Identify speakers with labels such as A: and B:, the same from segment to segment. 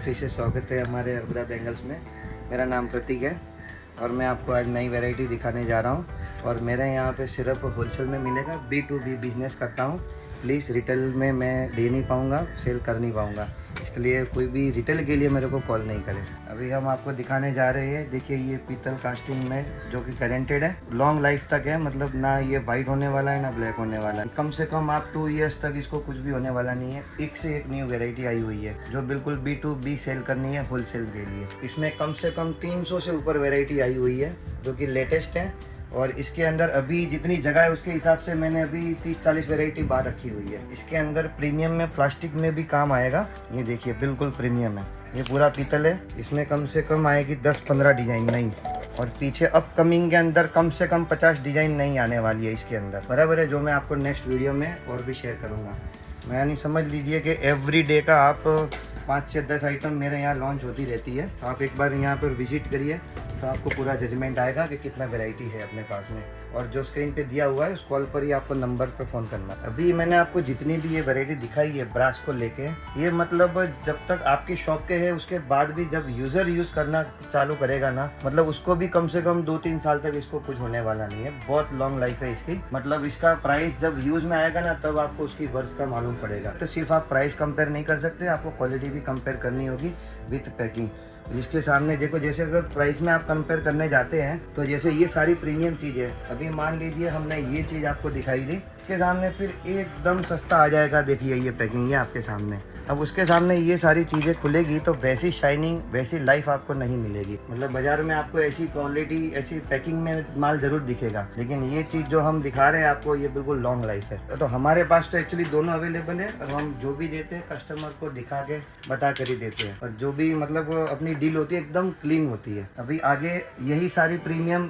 A: फिर से स्वागत है हमारे अर्बदा बेंगल्स में। मेरा नाम प्रतीक है और मैं आपको आज नई वैरायटी दिखाने जा रहा हूँ। और मेरे यहाँ पे सिर्फ होलसेल में मिलेगा। B2B बिजनेस करता हूँ। प्लीज़ रिटेल में मैं दे नहीं पाऊँगा, सेल कर नहीं पाऊँगा, इसके लिए कोई भी रिटेल के लिए मेरे को कॉल नहीं करे। अभी हम आपको दिखाने जा रहे हैं। देखिए ये पीतल कास्टिंग में जो कि करेंटेड है, लॉन्ग लाइफ तक है, मतलब ना ये वाइट होने वाला है ना ब्लैक होने वाला है। कम से कम आप 2 इयर्स तक इसको कुछ भी होने वाला नहीं है। एक से एक न्यू वेराइटी आई हुई है जो बिल्कुल B2B सेल करनी है होलसेल के लिए। इसमें कम से कम 300 से ऊपर वेराइटी आई हुई है जो कि लेटेस्ट है। और इसके अंदर अभी जितनी जगह है उसके हिसाब से मैंने अभी 30-40 वेराइटी बाहर रखी हुई है। इसके अंदर प्रीमियम में प्लास्टिक में भी काम आएगा। ये देखिए बिल्कुल प्रीमियम है, ये पूरा पीतल है। इसमें कम से कम आएगी 10-15 डिजाइन नई। और पीछे अपकमिंग के अंदर कम से कम 50 डिजाइन नई आने वाली है इसके अंदर, बराबर है, जो मैं आपको नेक्स्ट वीडियो में और भी शेयर करूँगा। मैं यानी समझ लीजिए कि एवरी डे का आप 5 से 10 आइटम मेरे यहाँ लॉन्च होती रहती है। तो आप एक बार यहाँ पर विजिट करिए तो आपको पूरा जजमेंट आएगा कि कितना वैरायटी है अपने पास में। और जो स्क्रीन पे दिया हुआ है उस कॉल पर ही आपको नंबर पर फ़ोन करना। अभी मैंने आपको जितनी भी ये वैरायटी दिखाई है ब्रास को लेके, ये मतलब जब तक आपकी शॉप के है उसके बाद भी जब यूज़र यूज़ करना चालू करेगा ना, मतलब उसको भी कम से कम 2-3 साल तक इसको कुछ होने वाला नहीं है। बहुत लॉन्ग लाइफ है इसकी। मतलब इसका प्राइस जब यूज़ में आएगा ना तब आपको उसकी वर्थ का मालूम पड़ेगा। तो सिर्फ आप प्राइस कंपेयर नहीं कर सकते, आपको क्वालिटी भी कंपेयर करनी होगी विथ पैकिंग। जिसके सामने देखो, जैसे अगर प्राइस में आप कंपेयर करने जाते हैं तो जैसे ये सारी प्रीमियम चीज़ है। अभी मान लीजिए हमने ये चीज़ आपको दिखाई दी, इसके सामने फिर एकदम सस्ता आ जाएगा। देखिए ये पैकिंग है आपके सामने। अब उसके सामने ये सारी चीज़ें खुलेगी तो वैसी शाइनिंग, वैसी लाइफ आपको नहीं मिलेगी। मतलब बाजार में आपको ऐसी क्वालिटी, ऐसी पैकिंग में माल जरूर दिखेगा, लेकिन ये चीज़ जो हम दिखा रहे हैं आपको ये बिल्कुल लॉन्ग लाइफ है। तो हमारे पास तो एक्चुअली दोनों अवेलेबल है और हम जो भी देते हैं कस्टमर को दिखा के बता कर ही देते हैं। और जो भी मतलब अपनी डील होती है एकदम क्लीन होती है। अभी आगे यही सारी प्रीमियम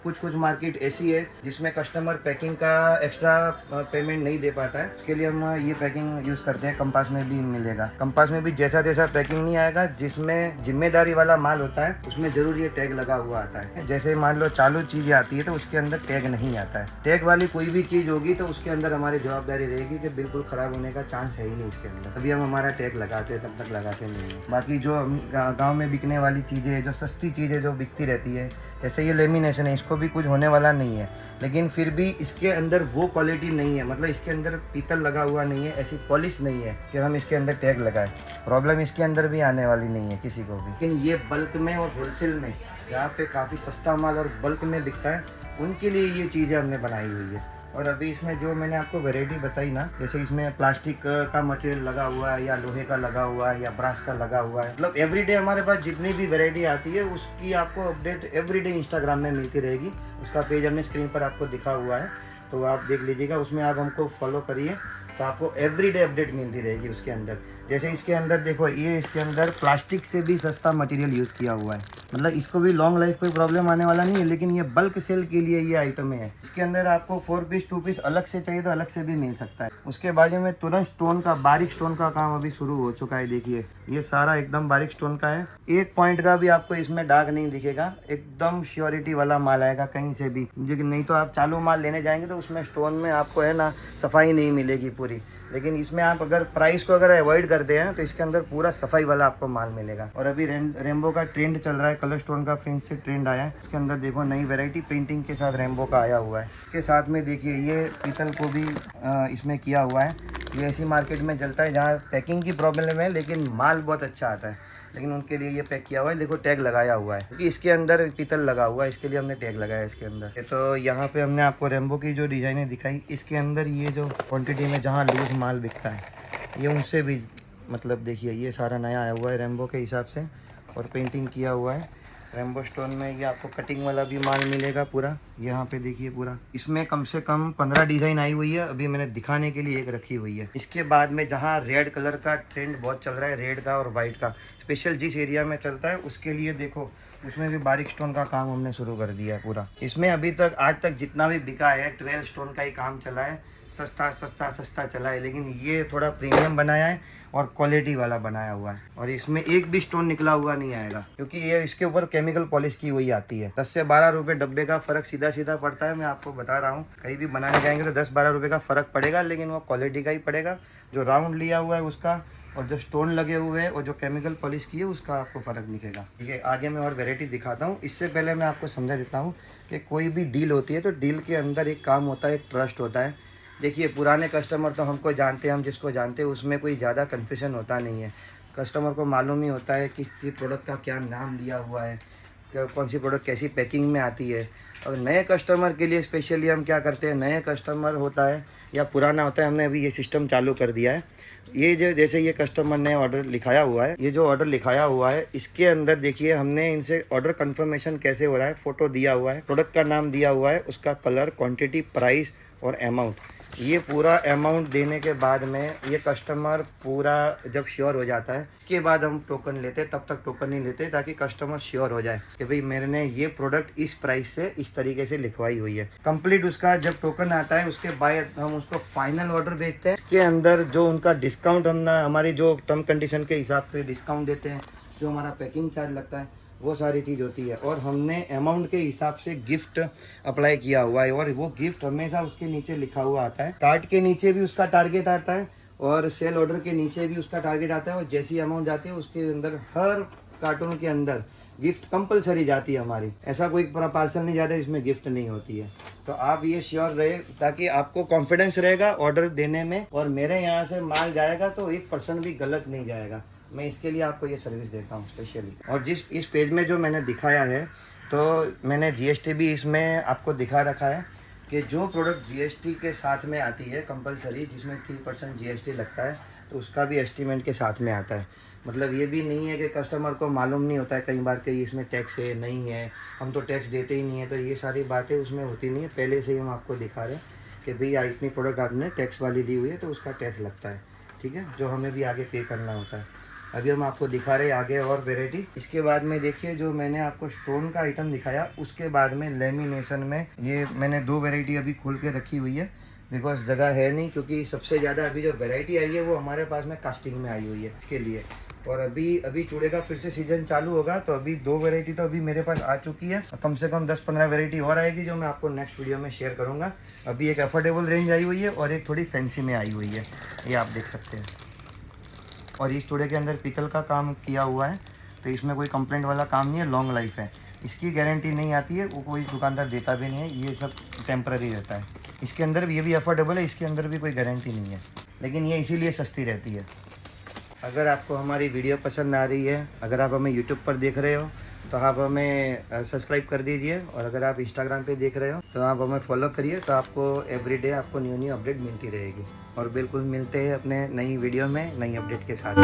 A: कुछ मार्केट ऐसी है जिसमें कस्टमर पैकिंग का एक्स्ट्रा पेमेंट नहीं दे पाता है। उसके लिए हम ये पैकिंग यूज़ करते हैं। कंपास में भी मिलेगा, कंपास में भी जैसा तैसा पैकिंग नहीं आएगा। जिसमें जिम्मेदारी वाला माल होता है उसमें जरूर ये टैग लगा हुआ आता है। जैसे मान लो चालू चीज़ आती है तो उसके अंदर टैग नहीं आता है। टैग वाली कोई भी चीज़ होगी तो उसके अंदर हमारी जवाबदारी रहेगी कि बिल्कुल ख़राब होने का चांस है ही नहीं इसके अंदर। अभी हम हमारा टैग लगाते हैं, तब तक लगाते नहीं है। बाकी जो गाँव में बिकने वाली चीज़ें, जो सस्ती चीज़ें जो बिकती रहती है, जैसे ये लेमिनेशन है, इसको भी कुछ होने वाला नहीं है, लेकिन फिर भी इसके अंदर वो क्वालिटी नहीं है। मतलब इसके अंदर पीतल लगा हुआ नहीं है, ऐसी पॉलिश नहीं है कि हम इसके अंदर टैग लगाएं। प्रॉब्लम इसके अंदर भी आने वाली नहीं है किसी को भी। लेकिन ये बल्क में और होलसेल में, यहाँ पे काफ़ी सस्ता माल और बल्क में बिकता है, उनके लिए ये चीज़ें हमने बनाई हुई है। और अभी इसमें जो मैंने आपको वैरायटी बताई ना, जैसे इसमें प्लास्टिक का मटेरियल लगा हुआ है या लोहे का लगा हुआ है या ब्रास का लगा हुआ है, मतलब एवरीडे हमारे पास जितनी भी वैरायटी आती है उसकी आपको अपडेट एवरीडे इंस्टाग्राम में मिलती रहेगी। उसका पेज हमने स्क्रीन पर आपको दिखा हुआ है, तो आप देख लीजिएगा। उसमें आप हमको फॉलो करिए तो आपको एवरीडे अपडेट मिलती रहेगी उसके अंदर। जैसे इसके अंदर देखो, ये इसके अंदर प्लास्टिक से भी सस्ता मटेरियल यूज़ किया हुआ है। मतलब इसको भी लॉन्ग लाइफ कोई प्रॉब्लम आने वाला नहीं है, लेकिन ये बल्क सेल के लिए ये आइटम है। इसके अंदर आपको 4 पीस 2 पीस अलग से चाहिए तो अलग से भी मिल सकता है। उसके बाजू में तुरंत स्टोन का, बारीक स्टोन का काम अभी शुरू हो चुका है। देखिए ये सारा एकदम बारीक स्टोन का है। एक पॉइंट का भी आपको इसमें दाग नहीं दिखेगा, एकदम श्योरिटी वाला माल आएगा कहीं से भी। लेकिन नहीं तो आप चालू माल लेने जाएंगे तो उसमें स्टोन में आपको है ना सफाई नहीं मिलेगी पूरी। लेकिन इसमें आप अगर प्राइस को अगर अवॉइड करते हैं तो इसके अंदर पूरा सफाई वाला आपको माल मिलेगा। और अभी रेनबो का ट्रेंड चल रहा है, कलर स्टोन का फ्रिंज से ट्रेंड आया है। इसके अंदर देखो नई वैरायटी पेंटिंग के साथ रेनबो का आया हुआ है। इसके साथ में देखिए ये पीतल को भी इसमें किया हुआ है। ये ऐसी मार्केट में चलता है जहाँ पैकिंग की प्रॉब्लम है लेकिन माल बहुत अच्छा आता है, लेकिन उनके लिए ये पैक किया हुआ है। देखो टैग लगाया हुआ है क्योंकि इसके अंदर पीतल लगा हुआ है, इसके लिए हमने टैग लगाया इसके अंदर। तो यहाँ पे हमने आपको रेनबो की जो डिज़ाइनें दिखाई, इसके अंदर ये जो क्वांटिटी में जहाँ लूज माल बिकता है ये उनसे भी, मतलब देखिए ये सारा नया आया हुआ है रेनबो के हिसाब से और पेंटिंग किया हुआ है। रेनबो स्टोन में ये आपको कटिंग वाला भी माल मिलेगा पूरा। यहाँ पे देखिए पूरा इसमें कम से कम 15 डिज़ाइन आई हुई है। अभी मैंने दिखाने के लिए एक रखी हुई है। इसके बाद में जहाँ रेड कलर का ट्रेंड बहुत चल रहा है, रेड का और वाइट का स्पेशल जिस एरिया में चलता है, उसके लिए देखो उसमें भी बारीक स्टोन का काम हमने शुरू कर दिया है पूरा। इसमें अभी तक आज तक जितना भी बिका है 12 स्टोन का ही काम चला है। सस्ता चला है, लेकिन ये थोड़ा प्रीमियम बनाया है और क्वालिटी वाला बनाया हुआ है। और इसमें एक भी स्टोन निकला हुआ नहीं आएगा क्योंकि ये इसके ऊपर केमिकल पॉलिश की हुई आती है। 10 से 12 रुपये डब्बे का फ़र्क सीधा पड़ता है। मैं आपको बता रहा हूँ, कहीं भी बनाने जाएंगे तो 10-12 रुपये का फ़र्क पड़ेगा, लेकिन वो क्वालिटी का ही पड़ेगा। जो राउंड लिया हुआ है उसका और जो स्टोन लगे हुए हैं और जो केमिकल पॉलिश की है उसका आपको फ़र्क दिखेगा। ठीक है, आगे मैं और वैरायटी दिखाता हूँ। इससे पहले मैं आपको समझा देता हूँ कि कोई भी डील होती है तो डील के अंदर एक काम होता है, एक ट्रस्ट होता है। देखिए, पुराने कस्टमर तो हमको जानते हैं, हम जिसको जानते हैं उसमें कोई ज़्यादा कन्फ्यूजन होता नहीं है। कस्टमर को मालूम ही होता है किस चीज़ प्रोडक्ट का क्या नाम दिया हुआ है, कौन सी प्रोडक्ट कैसी पैकिंग में आती है। और नए कस्टमर के लिए स्पेशली हम क्या करते हैं, नए कस्टमर होता है या पुराना होता है, हमने अभी ये सिस्टम चालू कर दिया है। ये जो जैसे ये कस्टमर ने ऑर्डर लिखाया हुआ है, ये जो ऑर्डर लिखाया हुआ है इसके अंदर देखिए हमने इनसे ऑर्डर कंफर्मेशन कैसे हो रहा है, फ़ोटो दिया हुआ है, प्रोडक्ट का नाम दिया हुआ है, उसका कलर, क्वांटिटी, प्राइस और अमाउंट। ये पूरा अमाउंट देने के बाद में ये कस्टमर पूरा जब श्योर हो जाता है के बाद हम टोकन लेते हैं। तब तक टोकन नहीं लेते ताकि कस्टमर श्योर हो जाए कि भाई मैंने ये प्रोडक्ट इस प्राइस से इस तरीके से लिखवाई हुई है। कंप्लीट उसका जब टोकन आता है उसके बाद हम उसको फाइनल ऑर्डर भेजते हैं। इसके अंदर जो उनका डिस्काउंट हम हमारी जो टर्म कंडीशन के हिसाब से डिस्काउंट देते हैं, जो हमारा पैकिंग चार्ज लगता है, वो सारी चीज़ होती है। और हमने अमाउंट के हिसाब से गिफ्ट अप्लाई किया हुआ है और वो गिफ्ट हमेशा उसके नीचे लिखा हुआ आता है। कार्ड के नीचे भी उसका टारगेट आता है और सेल ऑर्डर के नीचे भी उसका टारगेट आता है। और जैसी अमाउंट जाती है उसके अंदर हर कार्टून के अंदर गिफ्ट कंपलसरी जाती है हमारी। ऐसा कोई पार्सल नहीं जाता इसमें गिफ्ट नहीं होती है। तो आप ये श्योर रहे ताकि आपको कॉन्फिडेंस रहेगा ऑर्डर देने में, और मेरे यहाँ से माल जाएगा तो 1% भी गलत नहीं जाएगा। मैं इसके लिए आपको ये सर्विस देता हूँ स्पेशली। और जिस इस पेज में जो मैंने दिखाया है तो मैंने जीएसटी भी इसमें आपको दिखा रखा है कि जो प्रोडक्ट जीएसटी के साथ में आती है कंपलसरी, जिसमें 3% जीएसटी लगता है, तो उसका भी एस्टीमेट के साथ में आता है। मतलब ये भी नहीं है कि कस्टमर को मालूम नहीं होता है कई बार कि इसमें टैक्स है, नहीं है, हम तो टैक्स देते ही नहीं है। तो ये सारी बातें उसमें होती नहीं है। पहले से ही हम आपको दिखा रहे हैं कि भैया इतनी प्रोडक्ट आपने टैक्स वाली ली हुई है तो उसका टैक्स लगता है। ठीक है, जो हमें भी आगे पे करना होता है। अभी हम आपको दिखा रहे हैं आगे और वेराइटी। इसके बाद में देखिए जो मैंने आपको स्टोन का आइटम दिखाया, उसके बाद में लेमिनेशन में ये मैंने 2 वेराइटी अभी खोल के रखी हुई है, बिकॉज जगह है नहीं। क्योंकि सबसे ज़्यादा अभी जो वेराइटी आई है वो हमारे पास में कास्टिंग में आई हुई है इसके लिए। और अभी चूड़े का फिर से सीजन चालू होगा तो अभी 2 वेराइटी तो अभी मेरे पास आ चुकी है। कम से कम 10-15 वेराइटी और आएगी जो मैं आपको नेक्स्ट वीडियो में शेयर करूँगा। अभी एक अफोर्डेबल रेंज आई हुई है और एक थोड़ी फैंसी में आई हुई है, ये आप देख सकते हैं। और इस चूड़े के अंदर पिकल का काम किया हुआ है, तो इसमें कोई कंप्लेंट वाला काम नहीं है, लॉन्ग लाइफ है। इसकी गारंटी नहीं आती है, वो कोई दुकानदार देता भी नहीं है, ये सब टेम्पररी रहता है। इसके अंदर भी ये भी अफोर्डेबल है, इसके अंदर भी कोई गारंटी नहीं है, लेकिन ये इसीलिए सस्ती रहती है। अगर आपको हमारी वीडियो पसंद आ रही है, अगर आप हमें यूट्यूब पर देख रहे हो तो आप हमें सब्सक्राइब कर दीजिए, और अगर आप इंस्टाग्राम पे देख रहे हो तो आप हमें फॉलो करिए। तो आपको एवरीडे आपको न्यू अपडेट मिलती रहेगी। और बिल्कुल मिलते हैं अपने नई वीडियो में नई अपडेट के साथ।